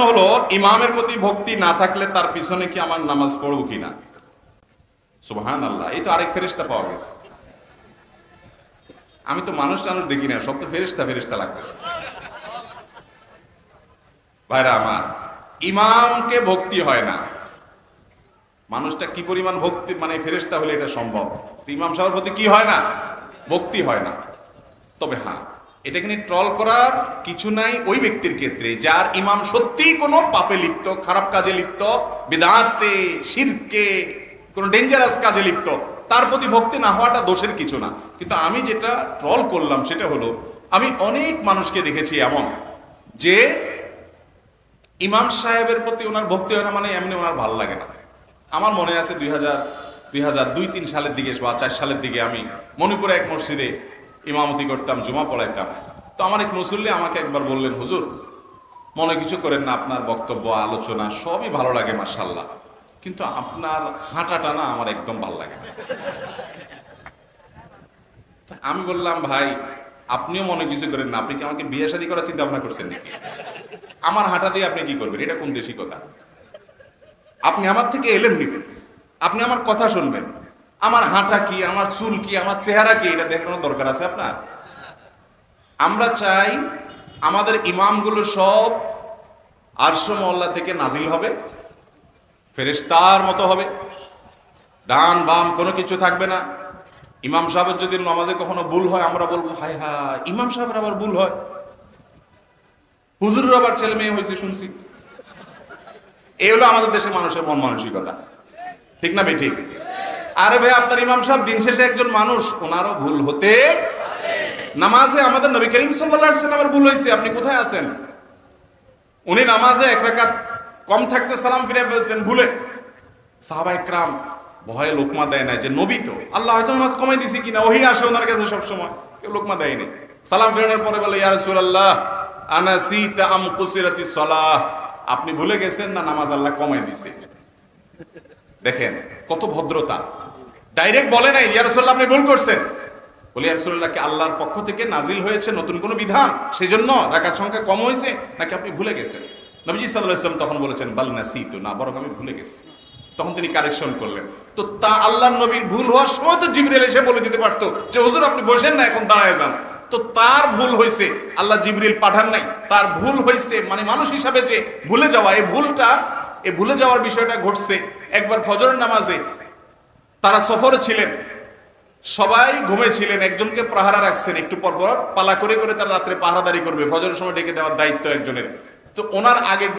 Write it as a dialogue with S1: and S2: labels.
S1: হলো, ইমামের প্রতি ভক্তি না থাকলে তার পিছনে কি আমার নামাজ পড়বো কিনা? সুবহানাল্লাহ, এই তো আরেক ফেরেশতা পাওয়া গেছে। আমি তো মানুষ দেখি না, সব তো ফেরেশতা ফেরেশতা লাগতেছে। ভাইরা আমার, ইমামকে ভক্তি হয় না, মানুষটা কি পরিমাণ ভক্তি মানে ফেরেশতা হলে এটা সম্ভব। ইমাম সাহেবের প্রতি কি হয় না? ভক্তি হয় না। তবে হ্যাঁ, এটাকে নিয়ে ট্রল করার কিছু নাই ওই ব্যক্তির ক্ষেত্রে যার ইমাম সত্যিই কোনো পাপে লিপ্ত, খারাপ কাজে লিপ্ত, বিদআতে, শিরকে, কোনো ডেঞ্জারাস কাজে লিপ্ত, তার প্রতি ভক্তি না হওয়াটা দোষের কিছু না। কিন্তু আমি যেটা ট্রল করলাম সেটা হলো, আমি অনেক মানুষকে দেখেছি এমন যে ইমাম সাহেবের প্রতি ওনার ভক্তি হয় না, মানে এমনি ওনার ভালো লাগে না। আমার মনে আছে 2002-03 সালের দিকে বা 4 সালের দিকে আমি মণিপুরে এক মসজিদে ইমামতি করতাম, জুমা পড়াইতাম। তো আমার এক মুসল্লি আমাকে একবার বললেন, হুজুর মনে কিছু করেন না, আপনার বক্তব্য আলোচনা সবই ভালো লাগে মাশাআল্লাহ, কিন্তু আপনার হাঁটাটা না আমার একদম ভালো লাগে না। আমি বললাম, ভাই আপনিও মনে কিছু করেন না, আপনি কি আমাকে বিয়ে শাদী করার চিন্তা ভাবনা করছেন নাকি? আমার হাঁটা দিয়ে আপনি কি করবেন? এটা কোন দেশি কথা? আপনি আমার থেকে এলেম নিবেন, আপনি আমার কথা শুনবেন, আমার হাঁটা কি, আমার চুল কি, আমার চেহারা কি, এটা দেখানোর দরকার আছে আপনার? আমরা চাই আমাদের ইমামগুলো সব আরশ মহল্লা থেকে নাজিল হবে, ফেরেশতার মতো হবে, ডান বাম কোনো কিছু থাকবে না। ইমাম সাহেবের যদি নামাজে কখনো ভুল হয় আমরা বলবো, হায় হায় ইমাম সাহেবের আবার ভুল হয়, হুজুরের আবার ছেলে মেয়ে হয়েছে শুনছি। এই হলো আমাদের দেশের মানুষের মন মানসিকতা, ঠিক না বেঠিক? আরে ভাই, আপনার ইমাম সাহেব দিন শেষে একজন মানুষ, ওনারও ভুল হতে। নামাজে আমাদের নবী করিম সাল্লাল্লাহু আলাইহি ওয়াসাল্লামের ভুল হয়েছে, আপনি কোথায় আছেন? উনি নামাজে এক রাকাত কম থাকতে সালাম ফিরে ফেলছেন ভুলে। সাহাবা ইকরাম ভয়ে লোকমা দেয় না, যে নবী তো, আল্লাহ হয়তো নামাজ কমাই দিছে কিনা, ওহী আসে ওনার কাছে সব সময়, কেউ লোকমা দেয়নি। সালাম ফিরানোর পরে বলে, ইয়া রাসূলুল্লাহ আনাসিতা আম কুসিরাতিস সালাহ, আপনি ভুলে গেছেন না নামাজ আল্লাহ কমাই দিছে। দেখেন কত ভদ্রতা, ডাইরেক্ট বলে নাই ইয়া রাসূলুল্লাহ আপনি ভুল করছেন। বলি, ইয়া রাসূলুল্লাহ কি আল্লাহর পক্ষ থেকে নাজিল হয়েছে নতুন কোনো বিধান, সেজন্য রাকাত সংখ্যা কম হয়েছে, নাকি আপনি ভুলে গেছেন? নবীজি সাল্লাল্লাহু আলাইহি ওয়াসাল্লাম তখন বলেছেন, বাল নাসিতু, না বরং আমি ভুলে গেছি। তখন তিনি কারেকশন করলেন। তো তা আল্লাহর নবীর ভুল হওয়ার সময় তো জিবরিল এসে বলে দিতে পারতো যে হুজুর আপনি বসেন না, এখন দাঁড়ায় যান। তো তার ভুল হয়েছে, আল্লাহ জিবরিল পাঠান নাই, তার ভুল হয়েছে, মানে মানুষ হিসাবে যে ভুলে যাওয়া, এই ভুলে যাওয়ার বিষয়টা ঘটছে একবার ফজরের নামাজে। তারা সফরে ছিলেন, সবাই ঘুমেছিলেন, একজনকে পাহারা রাখছেন, একটু পর পর পালা করে করে তারা রাত্রে পাহারাদারি করবে, ফজরের সময় ডেকে দেওয়ার দায়িত্ব একজনের। তো ওনার আগে